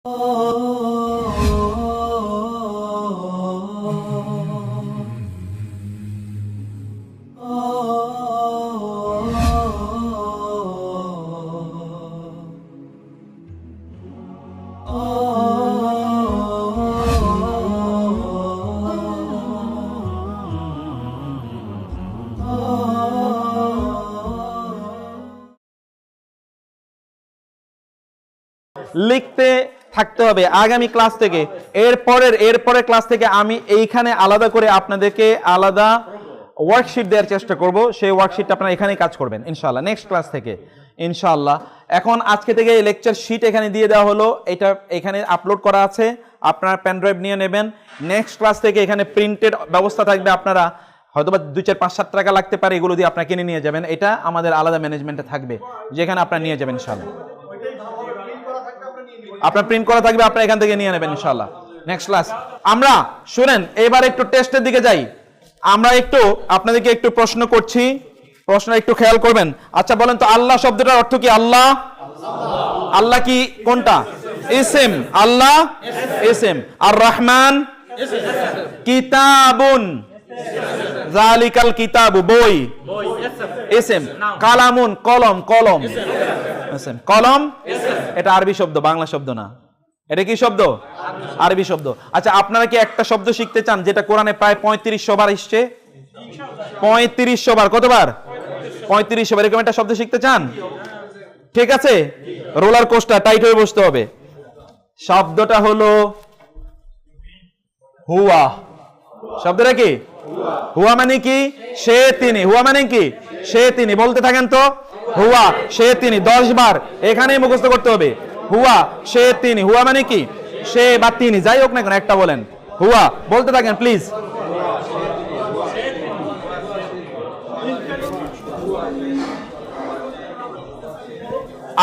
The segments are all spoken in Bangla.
লিখতে থাকতে হবে আগামী ক্লাস থেকে। এরপরের ক্লাস থেকে আমি এইখানে আলাদা করে আপনাদেরকে আলাদা ওয়ার্কশিট দেওয়ার চেষ্টা করব। সেই ওয়ার্কশিটটা আপনারা এখানেই কাজ করবেন ইনশাআল্লাহ, নেক্সট ক্লাস থেকে ইনশাআল্লাহ। এখন আজকে থেকে এই লেকচার শিট এখানে দিয়ে দেওয়া হলো, এটা এখানে আপলোড করা আছে, আপনারা পেন ড্রাইভ নিয়ে নেবেন। নেক্সট ক্লাস থেকে এখানে প্রিন্টেড ব্যবস্থা থাকবে, আপনারা হয়তো বা 2, 4, 5, 7 টাকা লাগতে পারে, এগুলো দিয়ে আপনারা কিনে নিয়ে যাবেন। এটা আমাদের আলাদা ম্যানেজমেন্টে থাকবে, যেখানে আপনারা নিয়ে যাবেন ইনশাআল্লাহ। আপনার প্রিন্ট করা থাকবে, আপনারা এখান থেকে নিয়ে নেবেন ইনশাআল্লাহ। নেক্সট ক্লাস আমরা শুনেন, এবার একটু টেস্টের দিকে যাই। আমরা একটু আপনাদেরকে একটু প্রশ্ন করছি, প্রশ্ন একটু খেয়াল করবেন। আচ্ছা বলেন তো, আল্লাহ শব্দটার অর্থ কি? আল্লাহ, আল্লাহ কি কোনটা? ইসম, আল্লাহ ইসম। আর রহমান কিতাবুন, জালিকাল কিতাবু বই, ইসম। কালামুন কলম, কলম ইসম, কলম এটা আরবি শব্দ, বাংলা শব্দ না। এটা কি শব্দ? আরবি শব্দ। আচ্ছা আপনারা কি একটা শব্দ শিখতে চান যেটা কোরআনে প্রায় 3500 বার এসছে? 3500 বার। কতবার? 3500 বার। এরকম একটা শব্দ শিখতে চান? ঠিক আছে, রোলার কোস্টার টাইট হয়ে বসতে হবে। শব্দটা হলো হুয়া। শব্দটা কি? হুয়া মানে কি? সে, তিনি। হুয়া মানে কি? সে, তিনি। বলতে থাকেন তো, হুয়া সে তিনি 10 বার এখানেই মুখস্থ করতে হবে। হুয়া সে তিনি, হুয়া মানে কি? সে বা তিনি, যাই হোক না কেন একটা বলেন। হুয়া বলতে থাকেন প্লিজ।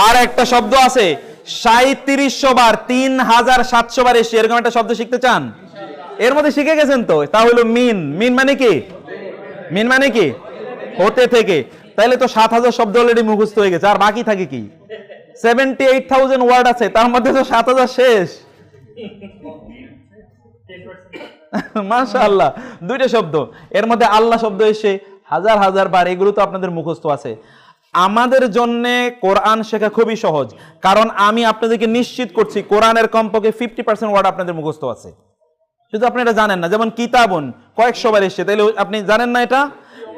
আর একটা শব্দ আছে 3700 বার, 3700 বার এসে, এরকম একটা শব্দ শিখতে চান? এর মধ্যে শিখে গেছেন তো, তা হলো মিন। মিন মানে কি? মিন মানে কি? হতে থেকে। তাইলে তো 7000 শব্দ অলরেডি মুখস্থ হয়ে গেছে, আর বাকি থাকে কি? 78,000 ওয়ার্ড আছে, তার মধ্যে তো 7000 শেষ। মাশাআল্লাহ, 2টা শব্দ, এর মধ্যে আল্লাহ শব্দ এসে হাজার হাজার বার, এগুলো তো আপনাদের মুখস্থ আছে। আমাদের জন্য কোরআন শেখা খুবই সহজ, কারণ আমি আপনাদেরকে নিশ্চিত করছি কোরআনের কমপক্ষে 50% ওয়ার্ড আপনাদের মুখস্থ আছে, শুধু আপনি এটা জানেন না। যেমন কিতাবুন কয়েকশো বার এসছে, তাইলে আপনি জানেন না এটা?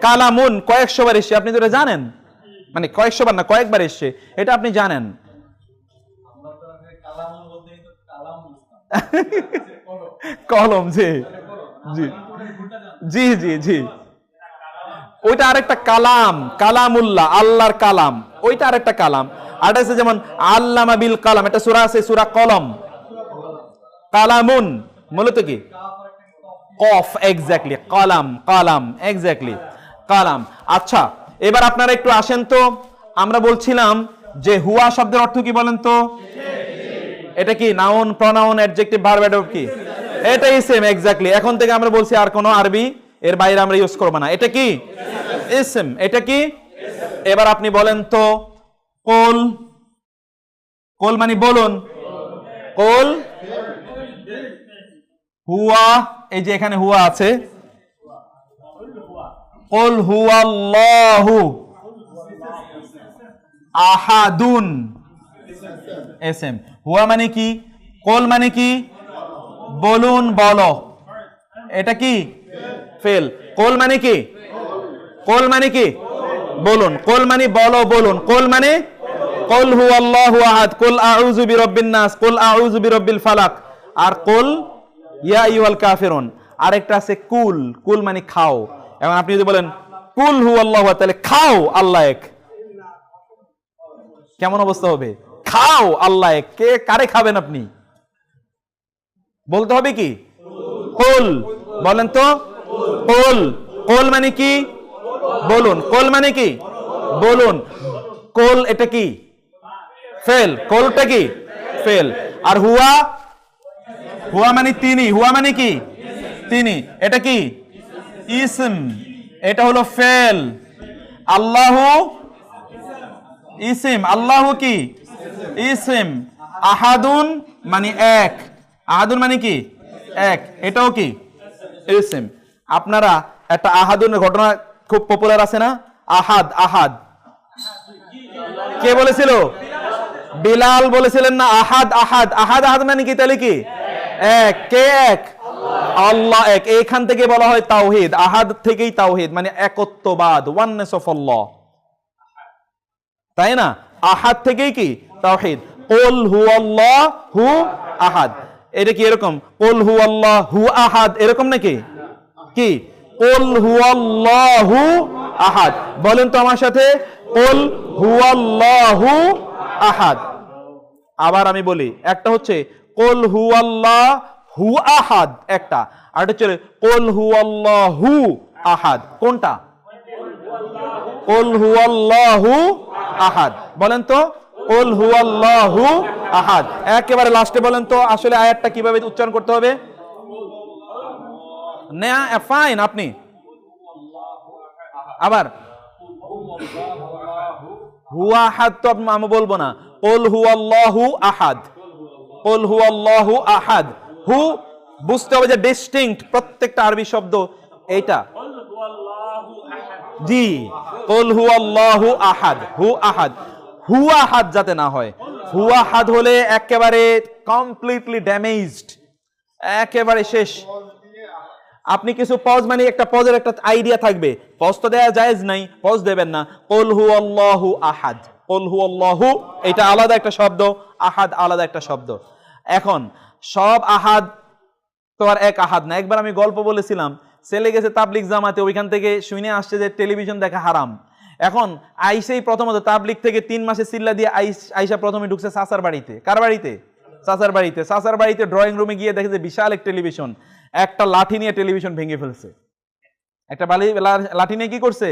কালামুন কয়েকশো বার এসছে, আপনি তো এটা জানেন, মানে কয়েকশো বার না, কয়েকবার এসছে, এটা আপনি জানেন। কলম, জি জি জি জি জি, ওইটা আরেকটা কালাম, কালামুল্লাহ, আল্লাহর কালাম, ওইটা আরেকটা কালাম। আর আছে যেমন আল্লামা বিল কালাম, এটা সূরা আছে, সূরা কলম। কালামুন মূলত কি? কফ, এক্স্যাক্টলি, কালাম, কালাম, এক্স্যাক্টলি, কালাম। আচ্ছা এবার আপনারা একটু আসেন তো, আমরা বলছিলাম যে হুয়া শব্দের অর্থ কি বলেন তো? এটা কি noun, pronoun, adjective, verb, adverb কি? এটাই সেম, এক্স্যাক্টলি। এখন থেকে আমরা বলছি আর কোনো আরবি এর বাইরে আমরা ইউজ করব না। এটা কি? ইসম। এটা কি? এবার আপনি বলেন তো, কুল, কুল মানে বলুন, কুল, হুয়া, এই যে এখানে হুয়া আছে, কুল হুয়াল্লাহু আহাদুন, এসএম। হুয়া মানে কি? কুল মানে কি? বলুন, বলো, এটা কি? ফেল। কুল মানে কি? কুল মানে কি? বলুন। কুল মানে বলো, বলুন। কুল মানে কুল হুয়াল্লাহু আহাদ, কুল আউযু বিরাব্বিন নাস, কুল আউযু বিরাব্বিল ফালাক, আর কুল ইয়া আইয়ুহাল কাফিরুন। আরেকটা আছে কুল, কুল মানে খাও। এখন আপনি যদি বলেন কুল হুয়াল্লাহু আহাদ, তাহলে খাও আল্লাহ এক, কেমন অবস্থা হবে? খাও আল্লাহ এক, কে কারে খাবেন আপনি? বলতে হবে কি? কুল। বলেন তো, কুল। কুল মানে কি? বলুন। কুল মানে কি? বলুন। কুল এটা কি? ফেল। কুলটা কি? ফেল। আর হুয়া, হুয়া মানে তিনি, হুয়া মানে কি? তিনি, এটা কি? ইসম, এটা হলো ফেল। আল্লাহু ইসম, আল্লাহু কি? ইসম। আহাদুন মানে এক, আহাদুন মানে কি এক, এটাও কি ইসম। আপনারা একটা আহাদুনের ঘটনা খুব পপুলার আছে না, আহাদ আহাদ, কে বলেছিল? বিলাল বলেছিলেন না আহাদ আহাদ, আহাদ আহাদ মানে কি তাহলে কি এক, কে এক? আল্লাহ এক। এইখান থেকে বলা হয় তাওহীদ, আহাদ থেকেই তাওহীদ মানে একত্ববাদ, ওয়াননেস অফ আল্লাহ, তাই না? আহাদ থেকেই কি তাওহীদ। কুল হুয়াল্লাহু আহাদ, এটা কি এরকম কুল হুয়াল্লাহু আহাদ এরকম নাকি? কি কুল হুয়াল্লাহু আহাদ, বলেন তো আমার সাথে, কুল হুয়াল্লাহু আহাদ। আবার আমি বলি, একটা হচ্ছে কুল হুয়াল্লাহু আহাদ একটা, আর এটা হচ্ছে কুল হুয়াল্লাহু আহাদ। কোনটা? কুল হুয়াল্লাহু আহাদ। বলেন তো কুল হুয়াল্লাহু আহাদ। একেবারে লাস্টে বলেন তো আসলে আয়াতটা কিভাবে উচ্চারণ করতে হবে? না ফাইন, আপনি আবার হুয়া আহাদ তো আমি বলবো না, কুল হুয়াল্লাহু আহাদ, কুল হুয়াল্লাহু আহাদ। হু বুঝতে হবে যে ডিস্টিংক্ট, প্রত্যেকটা আরবি শব্দ এইটা। জি, কুল হুয়াল্লাহু আহাদ, হু আহাদ, হু আহাদ যাতে না হয়। হু আহাদ হলে একেবারে কমপ্লিটলি ড্যামেজড, একেবারে শেষ। আপনি কিছু পজ মানে একটা পজের একটা আইডিয়া থাকবে, পজ তো দেয়া জায়েজ নাই, পজ দেবেন না। কুল হুয়াল্লাহু আহাদ, কুল হুয়াল্লাহু এটা আলাদা একটা শব্দ, আহাদ আলাদা একটা শব্দ। এখন সব আহাদ তো আর এক আহাদ না। একবার আমি গল্প বলেছিলাম, ছেলে গেছে তাবলিগ জামাতে, ওইখান থেকে শুনে আসছে যে টেলিভিশন দেখা হারাম। এখন আইসেই প্রথমত তাবলিগ থেকে 3 মাসে চিল্লা দিয়ে আইসা প্রথমে ঢুকছে চাচার বাড়িতে। কার বাড়িতে? চাচার বাড়িতে। চাচার বাড়িতে ড্রয়িং রুমে গিয়ে দেখে যে বিশাল এক টেলিভিশন, একটা লাঠি নিয়ে টেলিভিশন ভেঙে ফেলছে। একটা লাঠি নিয়ে কি করছে?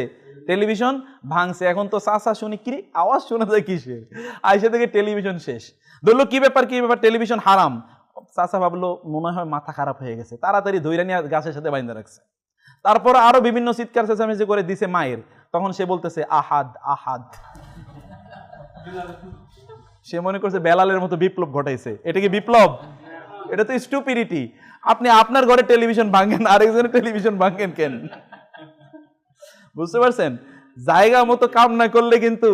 টেলিভিশন ভাঙছে। এখন তো চাচা শুনি কি আওয়াজ শোনা যায় কিসের, আইসা থেকে টেলিভিশন শেষ। ধরলো কি ব্যাপার, কি ব্যাপার, টেলিভিশন হারাম। চাচা ভাবলো মনে হয় মাথা খারাপ হয়ে গেছে, তাড়াতাড়ি ধইরা নিয়ে গাছের সাথে বাইন্ধা রাখছে। তারপর আরো বিভিন্ন চিৎকার চেঁচামেচি করে দিছে মায়ের। তখন সে বলতেছে আহাদ আহাদ। সে মনে করছে বেলালের মতো বিপ্লব ঘটাইছে। এটা কি বিপ্লব? এটা তো স্টুপিডিটি। আপনি আপনার ঘরে টেলিভিশন ভাঙেন, আরেকজনের টেলিভিশন ভাঙেন কেন? বুঝতে পারছেন? জায়গা মতো কাম না করলে কিন্তু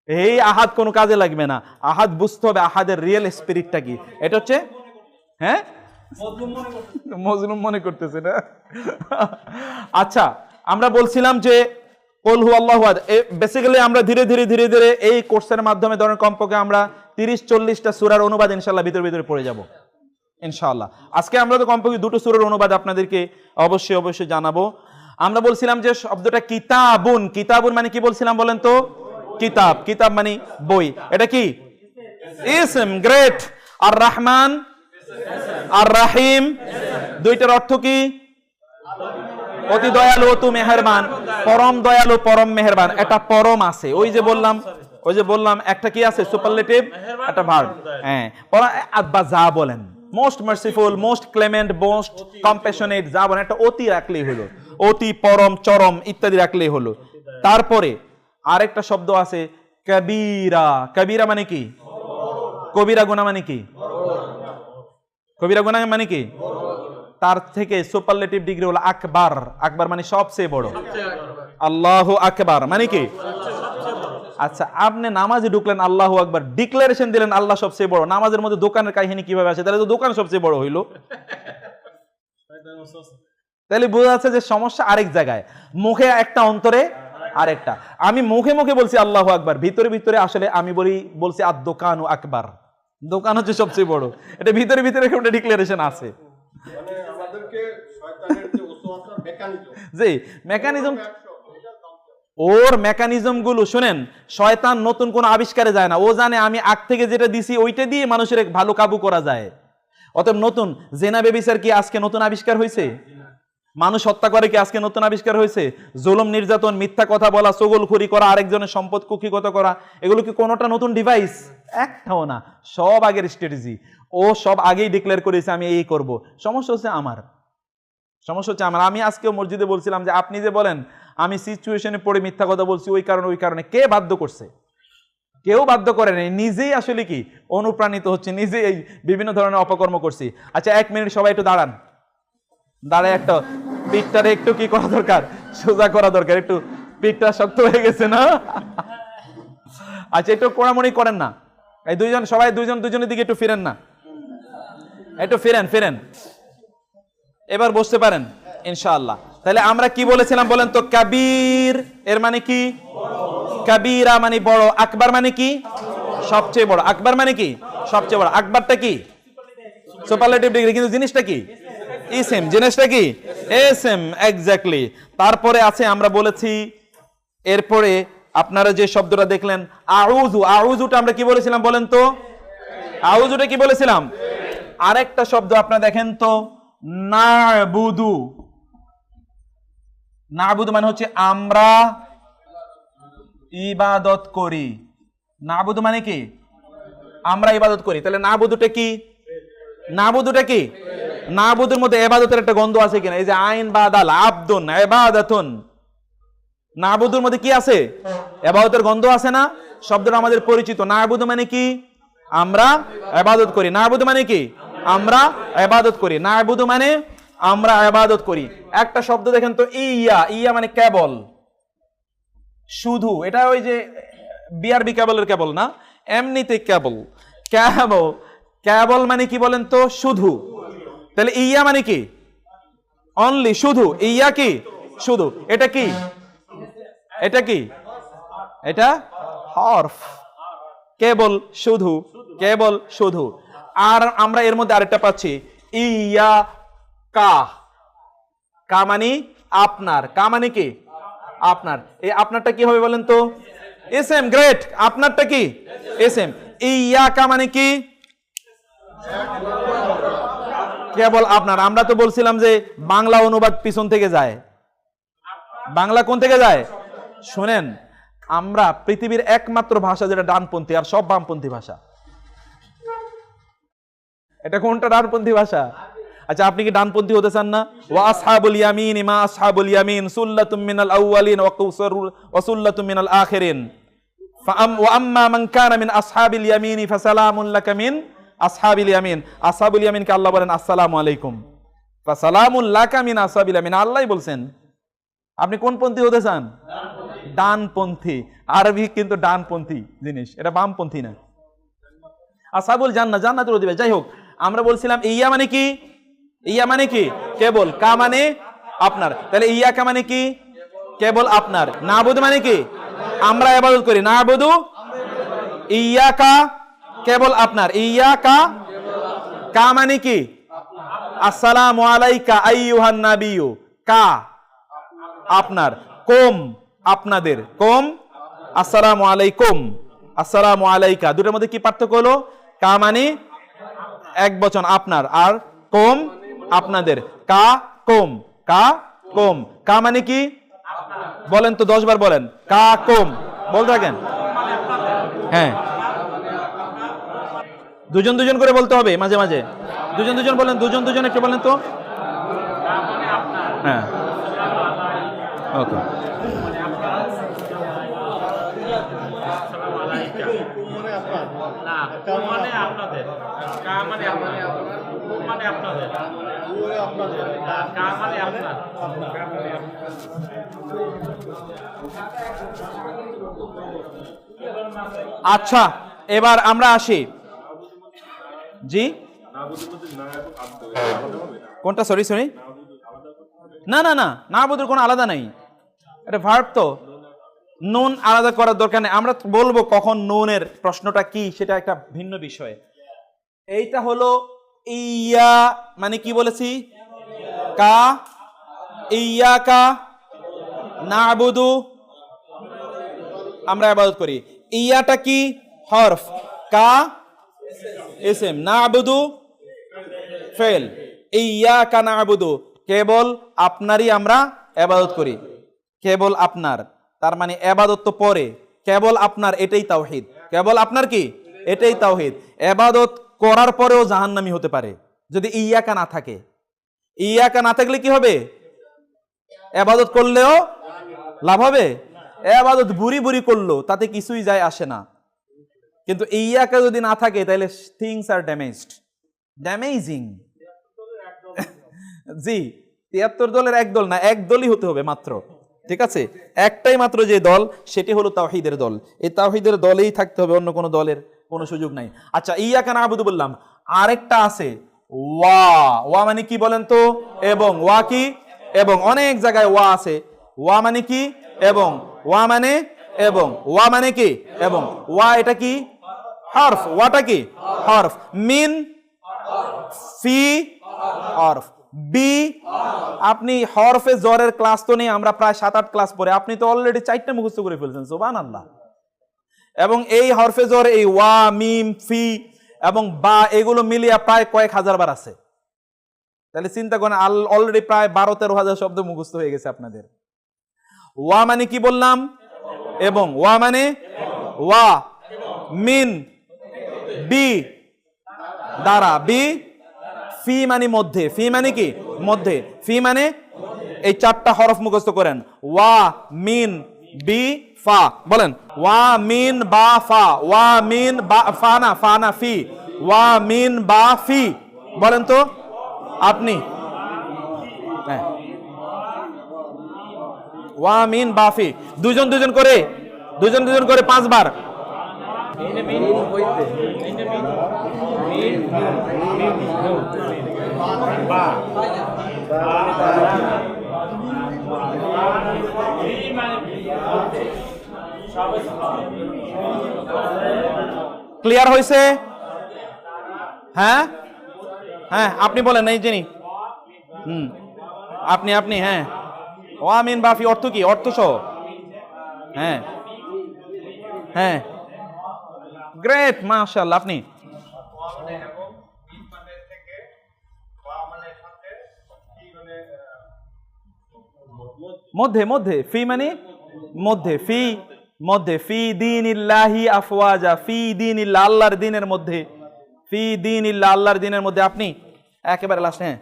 এই আহাদ কোনো কাজে লাগবে না। আহাদ বুঝতে হবে আহাদের রিয়েল স্পিরিটটা কি। এটা হচ্ছে হ্যাঁ মজলুম মনে করতেছে না। আচ্ছা, আমরা বলছিলাম যে কুল হুয়াল্লাহু আহাদ, বেসিক্যালি আমরা ধীরে ধীরে ধীরে ধীরে এই কোর্সের মাধ্যমে ধরেন কমপক্ষে আমরা 30-40টা সূরার অনুবাদ ইনশাআল্লাহ ভিতরে পড়ে যাব ইনশাআল্লাহ। আজকে আমরা তো কমপক্ষে 2টো সূরার অনুবাদ আপনাদেরকে অবশ্যই জানাবো। আমরা বলছিলাম যে শব্দটা কিতাবুন, কিতাবুন মানে কি বলছিলাম বলেন তো? কিতাব, কিতাব মানে বই। এটা কি ইসম? গ্রেট। আর রহমান আর রাহিম দুইটার অর্থ কি? অতি দয়ালু, অতি মেহেরবান, পরম দয়ালু, পরম মেহেরবান। এটা পরম আছে, ওই যে বললাম একটা কি আছে সুপারলেটিভ, একটা ভার্ব। হ্যাঁ, বা যা বলেন, most merciful, most Clement, most compassionate, যা বলেন একটা অতি রাখলেই হলো, অতি, পরম, চরম ইত্যাদি রাখলেই হলো। তারপরে আরেকটা শব্দ আছে কবিরা। কবিরা মানে কি? কবিরা গুনাহ মানে কি? কবিরা গুনাহ মানে কি? তার থেকে সুপারলেটিভ ডিগ্রি হলো আকবার। আকবার মানে সবচেয়ে বড়। আল্লাহু আকবার মানে কি? আচ্ছা, আপনি নামাজে ঢুকলেন, আল্লাহু আকবার ডিক্লারেশন দিলেন, আল্লাহ সবচেয়ে বড়। নামাজের মধ্যে দোকানের কাহিনী কিভাবে আসে? তাহলে তো দোকান সবচেয়ে বড় হইলো। তাহলে বোঝা যাচ্ছে যে সমস্যা আরেক জায়গায়, মুখে একটা অন্তরে আরেকটা। আমি মুখে মুখে বলছি আল্লাহু আকবার, ভিতরে আসলে আমি বলছি আর দোকানু আকবার, দোকান হচ্ছে সবচেয়ে বড়। এটা ভিতরে একটা ডিক্লারেশন আছে। জি, মেকানিজম, ওর মেকানিজম গুলো শুনেন। শয়তান নতুন কোন আবিষ্কারে যায় না, ও জানে আমি আগ থেকে যেটা দিছি ওইটা দিয়ে মানুষের ভালো কাবু করা যায়। অতএব নতুন জেনা বেবিচার কি আজকে নতুন আবিষ্কার হয়েছে? মানুষ হত্যা করে কি আজকে নতুন আবিষ্কার হয়েছে? জুলুম, নির্যাতন, মিথ্যা কথা বলা, চগলখুরি করা, আরেকজনের সম্পদ কুক্ষিগত করা, এগুলো কি কোনোটা নতুন ডিভাইস? একটাও না, সব আগের স্ট্র্যাটেজি। ও সব আগেই ডিক্লেয়ার করেছে আমি এই করব। সমস্যা হচ্ছে আমার। আমি আজকে মসজিদে বলছিলাম যে আপনি যে বলেন আমি সিচুয়েশনে পড়ে মিথ্যা কথা বলছি ওই কারণে, কে বাধ্য করছে? কেউ বাধ্য করে নাই, নিজেই আসলে কি অনুপ্রাণিত হচ্ছে, নিজেই এই বিভিন্ন ধরনের অপকর্ম করছি। আচ্ছা 1 মিনিট সবাই একটু দাঁড়ান, দাঁড়ায় একটা পিঠটারে একটু কি করা দরকার, সোজা করা দরকার, একটু পিঠটা শক্ত হয়ে গেছে না? আচ্ছা একটু কোড়ামুড়ি করেন না, এই দুইজন সবাই দুজনের দিকে একটু ফিরেন না, একটু ফিরেন। এবার বসতে পারেন ইনশাআল্লাহ। তাহলে আমরা কি বলেছিলাম বলেন তো? কাবীর এর মানে কি? কাবীরা মানে বড়, আকবার মানে কি? সবচেয়ে বড়। আকবার মানে কি? সবচেয়ে বড়। আকবারটা কি? সুপারলেটিভ ডিগ্রি, কিন্তু জিনিসটা কি? ইসম। জিনিসটা কি? SM, exactly. তারপরে আছে আমরা বলেছি, এরপরে আপনারা যে শব্দটা দেখলেন আউযু, আউযুটা আমরা কি বলেছিলাম বলেন তো? আউযুটা কি বলেছিলাম? আরেকটা শব্দ আপনারা দেখেন তো, নাবুদু। নাবুদু মানে হচ্ছে আমরা ইবাদত করি। নাবুদু মানে কি? আমরা ইবাদত করি। তাহলে নাবুদুটা কি? নাবুদুটা কি? নাবুদুর মধ্যে ইবাদতের একটা গন্ধ আছে কিনা? এই যে আইন বাদাল আবদুন ইবাদাতুন, নাবুদুর মধ্যে কি আছে? ইবাদতের গন্ধ আছে না? শব্দটা আমাদের পরিচিত। নাবুদু মানে কি? আমরা ইবাদত করি। নাবুদু মানে কি? আমরা ইবাদত করি। নাবুদু মানে আমরা ইবাদত করি। একটা শব্দ দেখেন তো, ইয়া। ইয়া মানে কেবল, শুধু। এটা ওই যে বিআরবি কেবলের কেবল না, এমনিতে কেবল। কেবল, কেবল মানে কি বলেন তো? শুধু। তাহলে ইয়া মানে কি? অনলি, শুধু। ইয়া কি? শুধু। এটা কি? এটা কি? এটা হরফ। কেবল, শুধু, কেবল, শুধু। আর আমরা এর মধ্যে আরেকটা পাচ্ছি, ইয়া কা। কা মানে আপনার। কা মানে কি? আপনার। এই আপনারটা কি হবে বলেন তো? এসএম। গ্রেট। আপনারটা কি? এসএম। ইয়া কা মানে কি? কেবল আপনার। আমরা তো বলছিলাম যে বাংলা অনুবাদ পিছন থেকে যায়। বাংলা কোন থেকে যায়? শুনেন, আমরা পৃথিবীর একমাত্র ভাষা যেটা ডানপন্থী, আর সব বামপন্থী ভাষা। এটা কোনটা ডানপন্থী ভাষা? আচ্ছা আপনি কি ডানপন্থী হতে চান না? ওয়া আসহাবুল ইয়ামিন মা আসহাবুল ইয়ামিন সুল্লাতুম মিনাল আউয়ালিন ওয়া সুল্লাতুম মিনাল আখিরিন ওয়া আম্মা মান কানা মিন আসহাবিল ইয়ামিন ফাসালামুন লাকা মিন আসহাবিল ইয়ামিন। আসহাবুল ইয়ামিনকে আল্লাহ বলেন আসসালামু আলাইকুম, ফাসালামুন লাকা মিন আসহাবিল ইয়ামিন। আল্লাহই বলছেন। আপনি কোন পন্থী হতে চান? ডানপন্থী। আরবি কিন্তু ডানপন্থী জিনিস, এটা বামপন্থী না। আসহাবুল জান্নাহ, জান্নাতুল দিবে। যাই হোক, আমরা বলছিলাম ইয়া মানে কি? ইয়া মানে কি? কেবল। কা মানে আপনার। তাহলে ইয়া কা মানে কি? কেবল আপনার। নাবুদু মানে কি? আমরা ইবাদত করি। নাবুদু ইয়া কা, কেবল আপনার। ইয়া কা, কা মানে কি? আসসালামু আলাইকা আইয়ুহান নাবিয়্যু। কা আপনার, কুম আপনাদের, কুম আসসালামু আলাইকুম, আসসালামু আলাইকা। দুটোর মধ্যে কি পার্থক্য হলো? কা মানে এক বচন আপনার, আর কুম আপনাদের। কা কুম, কা কুম। কা মানে কি বলেন তো? 10 বার বলেন। কা কুম বলতে থাকেন। হ্যাঁ, দুজন দুজন করে বলতে হবে মাঝে মাঝে। দুজন দুজন বলেন, দুজন একটু বলেন তো। হ্যাঁ, ওকে। আচ্ছা এবার আমরা আসি। জি কোনটা? সরি না না না, নাবুদুর কোনো আলাদা নাই, এটা ভার্ব তো। নুন আলাদা করার দরকার নেই। আমরা বলবো কখন নুনের প্রশ্নটা কি, সেটা একটা ভিন্ন বিষয়। এইটা হলো ইয়া মানে কি বলেছি? কা। ইয়া কা নাবুদু, আমরা ইবাদত করি। ইয়াটা কি? হরফ। কা ইসম, নাবুদু ফেল। ইয়া কা নাবুদু, কেবল আপনারই আমরা ইবাদত করি। কেবল আপনার, তার মানে ইবাদত তো পরে। কেবল আপনার, এটাই তাওহীদ। কেবল আপনার কি? এটাই তাওহীদ। ইবাদত করার পরেও জাহান্নামী হতে পারে যদি ইয়াকা না থাকে। ইয়াকা না থাকলে কি হবে? ইবাদত করলেও লাভ হবে। ইবাদত বুড়ি বুড়ি করলো তাতে কিছুই যায় আসে না। কিন্তু ইয়াকা যদি না থাকে তাহলে থিংস আর ড্যামেজড, ড্যামেজিং। জি, 73 দলের এক দল না, এক দলই হতে হবে মাত্র, ঠিক আছে? একটাই মাত্র যে দল, সেটি হলো তাওহীদের দল। এই তাওহীদের দলেই থাকতে হবে, অন্য কোনো দলের কোনো সুযোগ নাই। আচ্ছা, ইয়াকা না'বুদু বললাম, আরেকটা আছে ওয়া। ওয়া মানে কি বলেন তো? এবং। ওয়া কি? এবং। অনেক জায়গায় ওয়া আছে। ওয়া মানে কি? এবং। ওয়া মানে এবং। ওয়া মানে কি? এবং। ওয়া এটা কি? হরফ। ওয়াটা কি? হরফ। মিন, ফি, হরফ। বি, আপনি হরফে জরের ক্লাস তো নেই, আমরা প্রায় 7-8 ক্লাস পরে, আপনি তো অলরেডি 4টা মুখস্থ করে ফেলছেন, সুবহানাল্লাহ। এবং এই হরফে জর, এই ওয়া, মিম, ফি এবং বা, এগুলো মিলিয়ে প্রায় কয়েক হাজার বার আছে। তাহলে চিন্তা করেন, অলরেডি প্রায় 12-13 হাজার শব্দ মুখস্থ হয়ে গেছে আপনাদের। ওয়া মানে কি বললাম? এবং। ওয়া মানে ওয়া, মিন, বি দ্বারা, বি, ফি মানে মধ্যে, ফি মানে কি? মধ্যে। ফি মানে এই 4টা হরফ মুখস্থ করেন, ওয়া, মিন, বি, ফা। বলেন, ওয়া, মিন, বা, ফা। ওয়া, মিন, বা, ফা না, ফা না, ফি। ওয়া, মিন, বা, ফি। বলেন তো আপনি। হ্যাঁ, ওয়া, মিন, বা, ফি। দুজন দুজন করে, দুজন দুজন করে 5 বার। ক্লিয়ার হয়েছে? হ্যাঁ হ্যাঁ, আপনি বলেন, এই যিনি, আপনি আপনি হ্যাঁ, ওয়া, মিন, বা, ফি অর্থ কি? অর্থ সহ। হ্যাঁ হ্যাঁ, গ্রেট, মাশাআল্লাহ। আপনি মধ্যে, মধ্যে, ফি মানে মধ্যে, ফি মধ্যে, ফি দীনিল্লাহি আফওয়াজা, ফি দীনিল্লাহ, আল্লাহর দ্বীনের মধ্যে, ফি দীনিল্লাহ, আল্লাহর দ্বীনের মধ্যে। আপনি একেবারে লাস্ট। হ্যাঁ,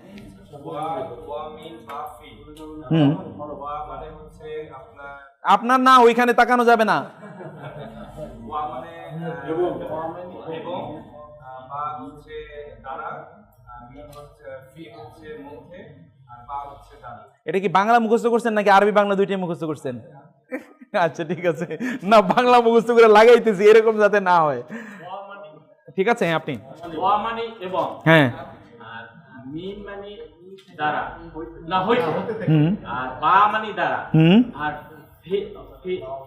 আপনার না, ওইখানে তাকানো যাবে না। এটা কি বাংলা মুখস্থ করছেন নাকি আরবি বাংলা দুইটাই মুখস্থ করছেন? আচ্ছা, ঠিক আছে। না, বাংলা মুখস্থ করে লাগাইতেছি, এরকম যাতে না হয়। ঠিক আছে, আপনি। ওয়া মানে এবং, হ্যাঁ, আর মিম মানে দ্বারা না হইতে, আর বা মানে দ্বারা, আর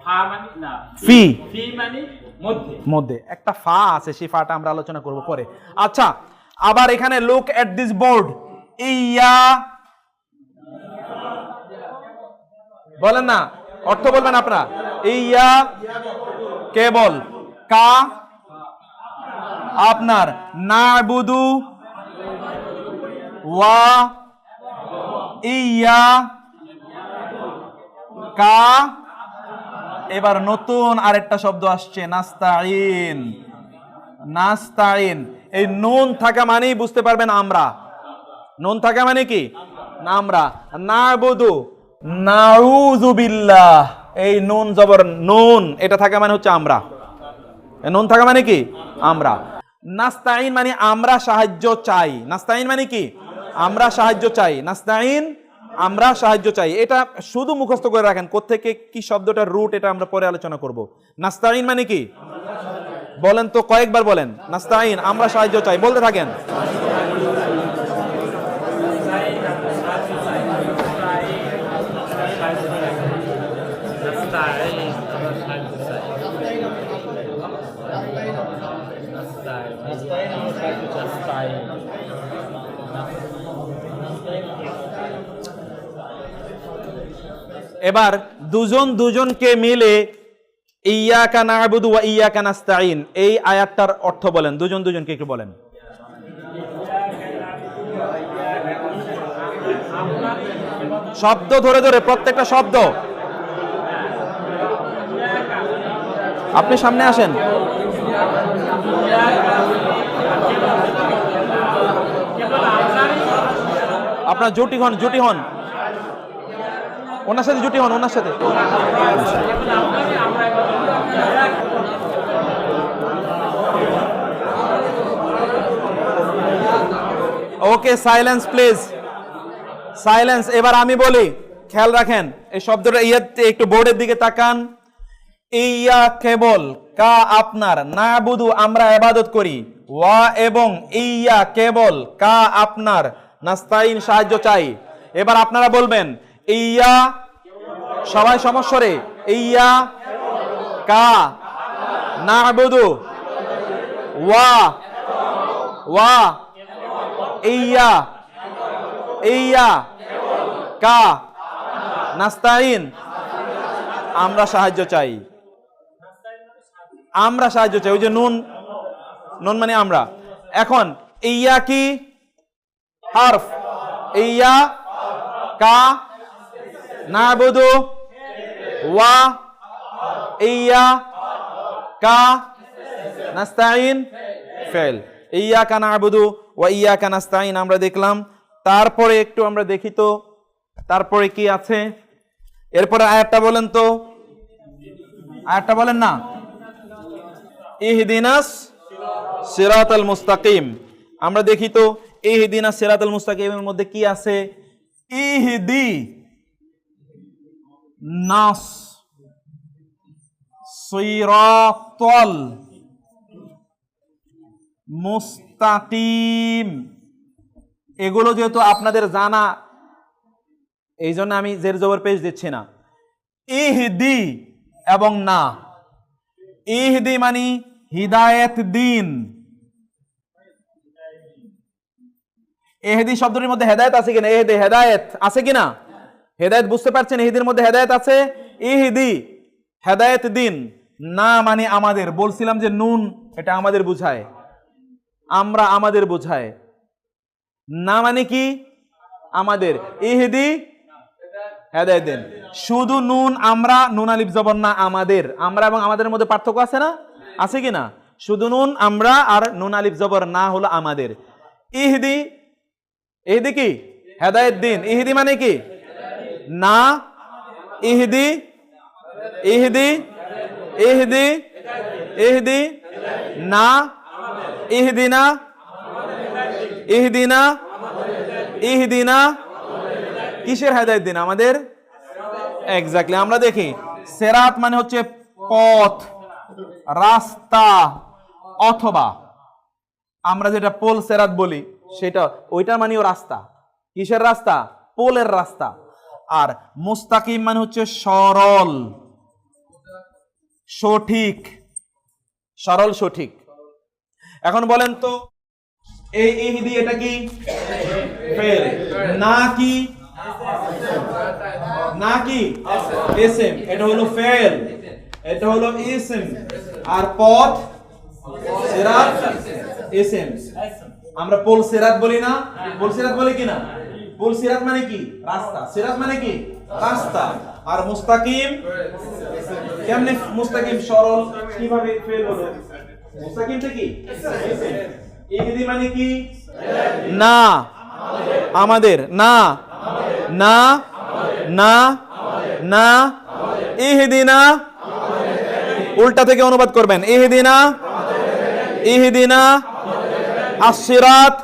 ফা মানে না, ফি, ফি মানে মধ্যে, মধ্যে একটা ফা আছে, সেই ফাটা আমরা আলোচনা করব পরে। আচ্ছা, আবার এখানে লুক এট দিস বোর্ড। ইয়া বলেন না, অর্থ বলবেন আপনারা। ইয়া কেবল, কা আপনার, না'বুদু, ওয়া, ইয়া, কা। এবার নতুন আরেকটা শব্দ আসছে, নাস্তাইন। নাস্তাইন, এই নুন থাকা মানেই বুঝতে পারবেন আমরা। নুন থাকা মানে কি? আমরা। না'বুদু, নাউযু বিল্লাহ, এই নুন জবর নুন, এটা থাকা মানে হচ্ছে আমরা। নুন থাকা মানে কি? আমরা। নাস্তাইন মানে আমরা সাহায্য চাই। নাস্তাইন মানে কি? আমরা সাহায্য চাই। নাস্তাইন, আমরা সাহায্য চাই। এটা শুধু মুখস্থ করে রাখেন, কোত্থেকে কি শব্দটার রুট, এটা আমরা পরে আলোচনা করব। নাস্তাইন মানে কি বলেন তো, কয়েকবার বলেন। নাস্তাইন, আমরা সাহায্য চাই, বলতে থাকেন। এবার দুজন দুজনকে মিলে ইয়্যাকা না'বুদু ওয়া ইয়্যাকা নাস্তাঈন, এই আয়াতটার অর্থ বলেন। দুজন দুজনকে একটু বলেন। শব্দ ধরে ধরে, প্রত্যেকটা শব্দ। আপনি সামনে আসেন। আপনার জুটি হন, জুটি হন, ওনার সাথে জুটি হন, ওনার সাথে। ওকে, সাইলেন্স প্লিজ, সাইলেন্স। এবার আমি বলি, খেয়াল রাখেন এই শব্দটা, ইয়াতে একটু বোর্ডের দিকে তাকান। ইয়া কেবল, কা আপনার, নাবুদু আমরা ইবাদত করি, ওয়া এবং ইয়া কেবল, কা আপনার, নাস্তাইন সাহায্য চাই। এবার আপনারা বলবেন ইয়া, সবাই সমস্বরে, ইয়া কা নাবুদু, ওয়া ওয়া ইয়া ইয়া কা নাস্তাইন আমরা সাহায্য চাই, আমরা সাহায্য চাই। ওই যে নুন, নুন মানে আমরা। এখন ইয়া কি হারফ, ইয়া কা নাবুদু, ওয়া ইয়া কা নাস্তাইন ফেল। ইয়া কা নাবুদু ওয়া ইয়া কা নাস্তাইন আমরা দেখলাম। তারপরে একটু আমরা দেখি তো তারপরে কি আছে। এরপরে আয়াতটা বলেন তো, আয়াতটা বলেন না। ইহদিনাস সিরাতাল মুস্তাকিম, আমরা দেখি তো ইহদিনাস সিরাতাল মুস্তাকিমের মধ্যে কি আছে। ইহদি নাস সিরাতাল মুস্তাকিম, এগুলো যেহেতু আপনাদের জানা, এই জন্য আমি জের জবর পেশ দিচ্ছি না। ইহদি এবং না, ইহদি মানে হিদায়াত দিন। ইহদি শব্দটির মধ্যে হেদায়েত আছে কিনা, ইহদি হেদায়েত আছে কিনা, হেদায়েত বুঝতে পারছেন, ইহদির মধ্যে হেদায়েত আছে। ইহদি হেদায়েত দিন, না মানে আমাদের, বলছিলাম যে নুন এটা আমাদের বুঝায়, আমরা আমাদের বুঝায়, না মানে কি আমাদের। ইহদি হেদায়েত দিন, শুধু নুন আমরা, নুন আলিফ জবর না আমাদের, আমরা এবং আমাদের মধ্যে পার্থক্য আছে না, আছে কিনা। শুধু নুন আমরা আর নুন আলিফ জবর না হলো আমাদের। ইহদি, ইহদি কি হেদায়েত দিন, ইহদি মানে কি না, ইহদি ইহদি ইহদি ইহদি না, ইহদিনা ইহদিনা ইহদিনা কিসের হেদায়েত দিন, আমাদের। এক্স্যাক্টলি, আমরা দেখি সিরাত মানে হচ্ছে পথ, রাস্তা, অথবা আমরা যেটা পোল সিরাত বলি সেটা, ওইটার মানেও রাস্তা। কিসের রাস্তা, পোলের রাস্তা। আর মুস্তাকিম মানে হচ্ছে সরল, সঠিক, সরল সঠিক। এখন বলেন তো এই ইহদি এটা কি ফেল, না কি, না কি ইসম, এটা হলো ফেল, এটা হলো ইসম। আর পথ সিরাত ইসম, আমরা পোল সিরাত বলি না, পোল সিরাত বলি কিনা। পোল সিরাত মানে কি রাস্তা, সিরাত মানে কি রাস্তা। আর মুস্তাকিম, কেমনে মুস্তাকিম সরল, কিভাবে ফেল হলো, মুস্তাকিমটা কি ইসম। ইহদি মানে কি না আমাদের, না না না না, ইহদিনা উল্টা থেকে অনুবাদ করবেন, ইহদিনা ইহদিনা আস-সিরাত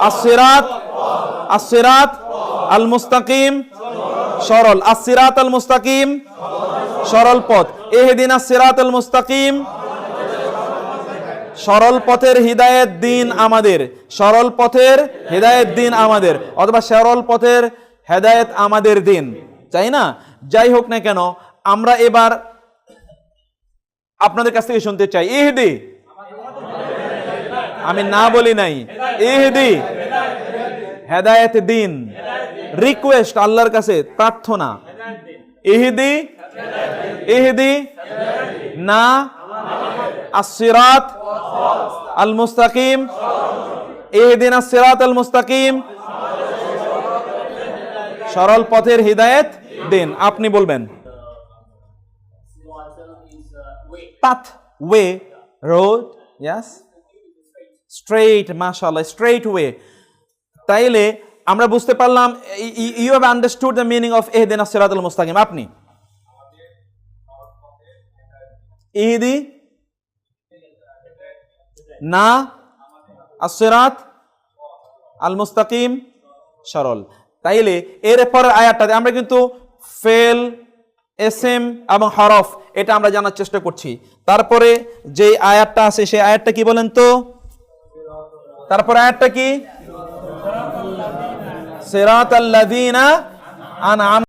আস-সিরাত আস-সিরাত আল মুস্তাকিম, সরল, আস-সিরাত আল মুস্তাকিম সরল পথ, ইহদিনা আস-সিরাত আল মুস্তাকিম সরল পথের হিদায়াত দিন আমাদের, সরল পথের হিদায়াত দিন আমাদের, অথবা সরল পথের হেদায়েত আমাদের দিন, চাই না। যাই হোক না কেন, আমরা এবার আপনাদের কাছ থেকে শুনতে চাই, ইহদি, আমি না বলি নাই, ইহদি হেদায়েত দিন, রিকোয়েস্ট আল্লাহর কাছে, প্রার্থনা। ইহদি ইহদি না আস-সিরাত আল মুস্তাকিম, ইহদিনা আস-সিরাত আল মুস্তাকিম সরল পথের হিদায়াত দিন। আপনি বলবেন path, way, road, yes, straight, মাশাআল্লাহ, স্ট্রেইট ওয়ে। তাইলে আমরা বুঝতে পারলাম, you have understood the meaning of ইহদিনা আস-সিরাত আল মুস্তাকিম। আপনি ইহদি না আস-সিরাত আল মুস্তাকিম সরল। তাইলে এর পরের আয়াতটাতে আমরা কিন্তু ফেল, এসএম এবং হরফ এটা আমরা জানার চেষ্টা করছি। তারপরে যে আয়াতটা আছে সেই আয়াতটা কি বলেন তো? তারপরে আয়াতটা কি? সিরাতাল্লাযীনা আনআম